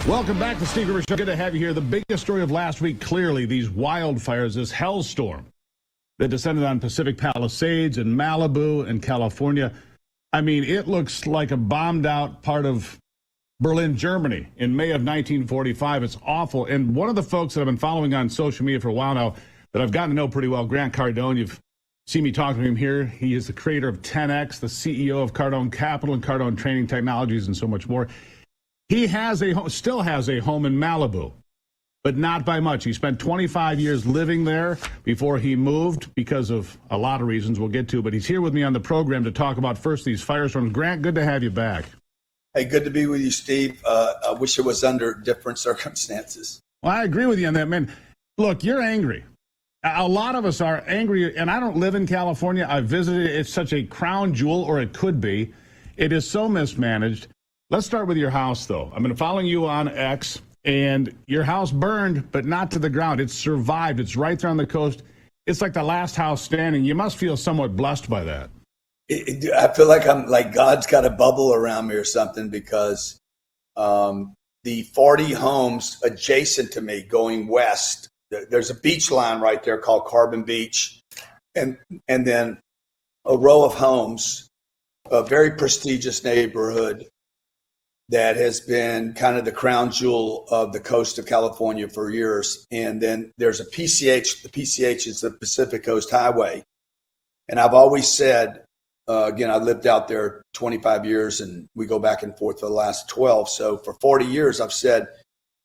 Welcome back to Steve Gruber Show. Good to have you here. The biggest story of last week, clearly, these wildfires, this Hellstorm that descended on Pacific Palisades and Malibu and California. I mean, it looks like a bombed out part of Berlin, Germany in May of 1945. It's awful. And one of the folks that I've been following on social media for a while now that I've gotten to know pretty well, Grant Cardone, you've seen me talking to him here. He is the creator of 10X, the CEO of Cardone Capital and Cardone Training Technologies and so much more. He still has a home in Malibu, but not by much. He spent 25 years living there before he moved because of a lot of reasons we'll get to. But he's here with me on the program to talk about first these firestorms. Grant, good to have you back. Hey, good to be with you, Steve. I wish it was under different circumstances. Well, I agree with you on that, man. Look, you're angry. A lot of us are angry, and I don't live in California. I visited it. It's such a crown jewel, or it could be. It is so mismanaged. Let's start with your house, though. I've been following you on X, and your house burned, but not to the ground. It's survived. It's right there on the coast. It's like the last house standing. You must feel somewhat blessed by that. I feel like I'm like God's got a bubble around me or something, because the 40 homes adjacent to me going west, there's a beach line right there called Carbon Beach, and then a row of homes, a very prestigious neighborhood that has been kind of the crown jewel of the coast of California for years. And then there's a PCH. The PCH is the Pacific Coast Highway. And I've always said, again, I lived out there 25 years and we go back and forth for the last 12. So for 40 years, I've said,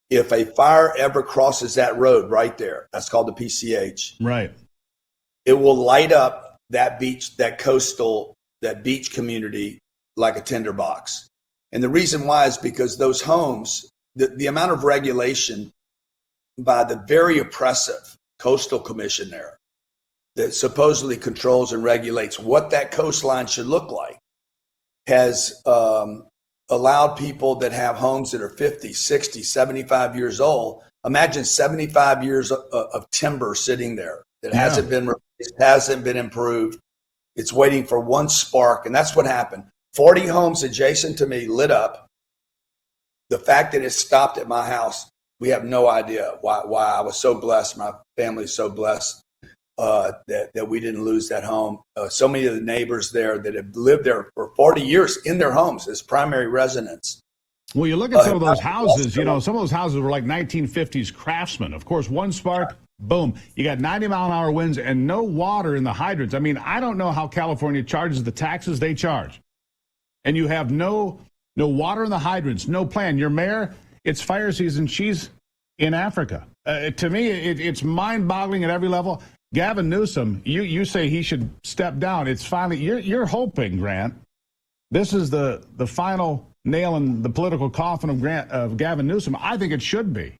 if a fire ever crosses that road right there, that's called the PCH. Right. It will light up that beach, that beach community like a tinderbox. And the reason why is because those homes, the amount of regulation by the very oppressive Coastal Commission there that supposedly controls and regulates what that coastline should look like has allowed people that have homes that are 50, 60, 75 years old. Imagine 75 years of timber sitting there that hasn't been replaced, hasn't been improved. It's waiting for one spark. And that's what happened. 40 homes adjacent to me lit up. The fact that it stopped at my house, we have no idea why I was so blessed. My family is so blessed that we didn't lose that home. So many of the neighbors there that have lived there for 40 years in their homes as primary residents. Well, you look at some of those houses, some of those houses were like 1950s craftsmen. Of course, one spark, boom, you got 90-mile-an-hour winds and no water in the hydrants. I mean, I don't know how California charges the taxes they charge. And you have no water in the hydrants, no plan. Your mayor, it's fire season. She's in Africa. To me, it's mind-boggling at every level. Gavin Newsom, you say he should step down. It's finally, you're hoping, Grant, this is the final nail in the political coffin of Gavin Newsom. I think it should be.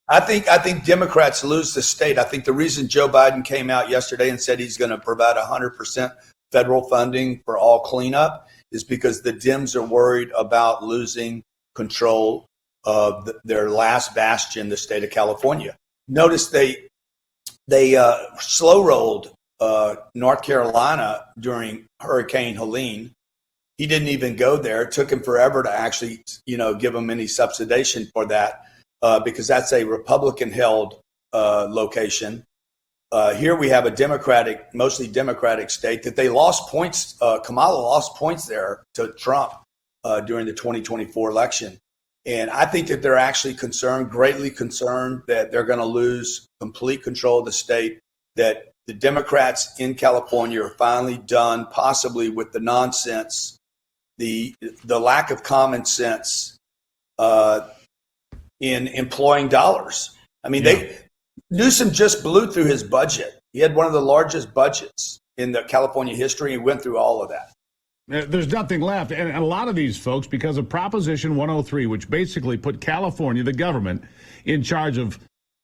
I think Democrats lose the state. I think the reason Joe Biden came out yesterday and said he's going to provide 100% federal funding for all cleanup is because the Dems are worried about losing control of their last bastion, the state of California. Notice they slow rolled North Carolina during Hurricane Helene. He didn't even go there. It took him forever to actually, give him any subsidization for that because that's a Republican-held location. Here we have a mostly Democratic state that they lost points. Kamala lost points there to Trump during the 2024 election. And I think that they're actually greatly concerned that they're going to lose complete control of the state, that the Democrats in California are finally done, possibly with the nonsense, the lack of common sense in employing dollars. I mean, Newsom just blew through his budget. He had one of the largest budgets in the California history. He went through all of that. There's nothing left. And a lot of these folks, because of Proposition 103, which basically put California, the government, in charge of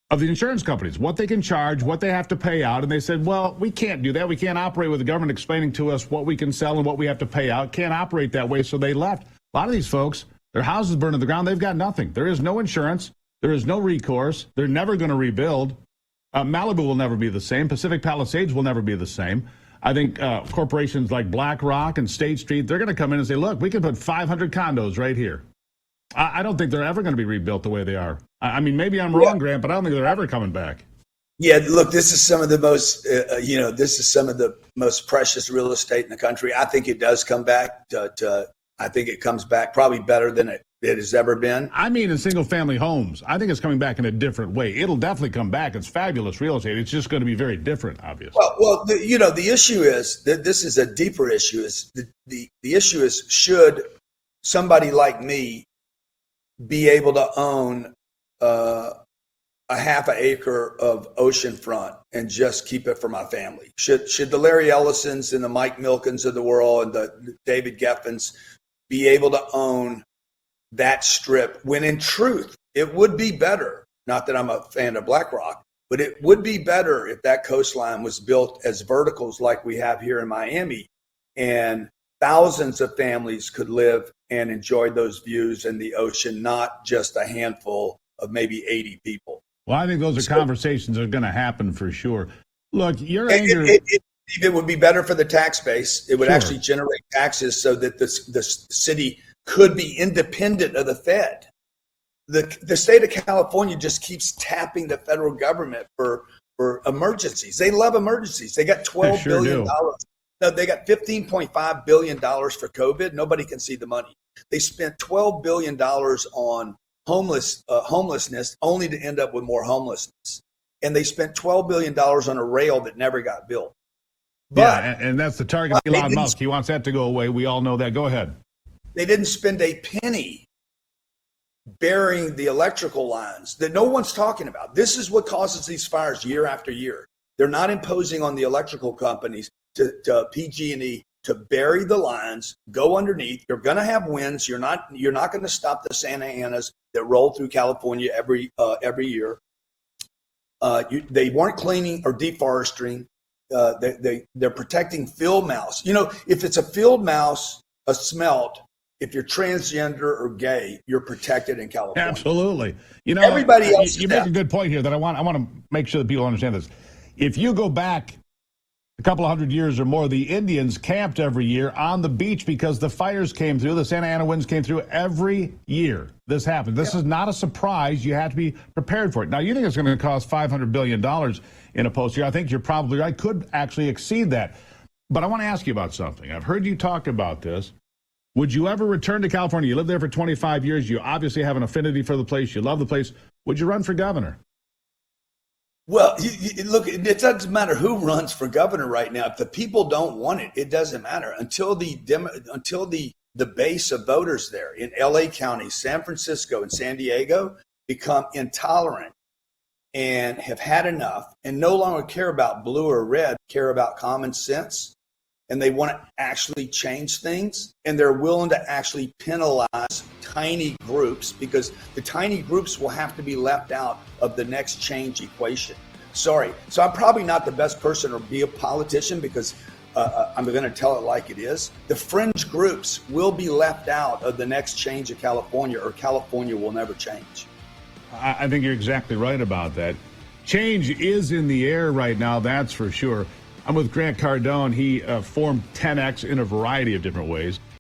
the insurance companies, what they can charge, what they have to pay out. And they said, well, we can't do that. We can't operate with the government explaining to us what we can sell and what we have to pay out. Can't operate that way. So they left. A lot of these folks, their houses burned to the ground. They've got nothing. There is no insurance. There is no recourse. They're never going to rebuild. Malibu will never be the same. Pacific Palisades will never be the same. I think corporations like BlackRock and State Street, they're going to come in and say, look, we can put 500 condos right here. I don't think they're ever going to be rebuilt the way they are. I mean, maybe I'm wrong, Grant, but I don't think they're ever coming back. Yeah, look, this is some of the most, this is some of the most precious real estate in the country. I think it does come back. I think it comes back probably better than it has ever been. I mean, in single-family homes, I think it's coming back in a different way. It'll definitely come back. It's fabulous real estate. It's just going to be very different, obviously. Well, the issue is that this is a deeper issue. Is the issue is, should somebody like me be able to own a half an acre of oceanfront and just keep it for my family? Should the Larry Ellisons and the Mike Milkins of the world and the David Geffens be able to own that strip, when in truth it would be better? Not that I'm a fan of BlackRock, but it would be better if that coastline was built as verticals like we have here in Miami, and thousands of families could live and enjoy those views in the ocean, not just a handful of maybe 80 people. Well, I think those are conversations that are going to happen for sure. Look, your anger... It would be better for the tax base. It would Sure. actually generate taxes so that the city could be independent of the Fed. The state of California just keeps tapping the federal government for emergencies. They love emergencies. They got $12 billion. No, they got $15.5 billion for COVID. Nobody can see the money. They spent $12 billion on homelessness, only to end up with more homelessness. And they spent $12 billion on a rail that never got built. But, yeah, and that's the target of Elon Musk. He wants that to go away. We all know that. Go ahead. They didn't spend a penny burying the electrical lines that no one's talking about. This is what causes these fires year after year. They're not imposing on the electrical companies to PG&E to bury the lines, go underneath. You're going to have winds. You're not going to stop the Santa Anas that roll through California every year. They weren't cleaning or deforesting. They're protecting field mouse. If it's a field mouse, a smelt, if you're transgender or gay, you're protected in California. Absolutely. Everybody else. You make a good point here that I want to make sure that people understand this. If you go back a couple of hundred years or more, the Indians camped every year on the beach because the fires came through, the Santa Ana winds came through every year. This happened. This is not a surprise. You have to be prepared for it. Now, you think it's going to cost $500 billion in a post-year. I think you're probably right. Could actually exceed that. But I want to ask you about something. I've heard you talk about this. Would you ever return to California? You lived there for 25 years. You obviously have an affinity for the place. You love the place. Would you run for governor? Well, look, it doesn't matter who runs for governor right now. If the people don't want it, it doesn't matter until the base of voters there in LA County, San Francisco, and San Diego become intolerant and have had enough and no longer care about blue or red, care about common sense, and they want to actually change things, and they're willing to actually penalize tiny groups, because the tiny groups will have to be left out of the next change equation. Sorry. So I'm probably not the best person to be a politician, because I'm going to tell it like it is. The fringe groups will be left out of the next change of California, or California will never change. I think you're exactly right about that. Change is in the air right now, that's for sure. I'm with Grant Cardone. He formed 10X in a variety of different ways.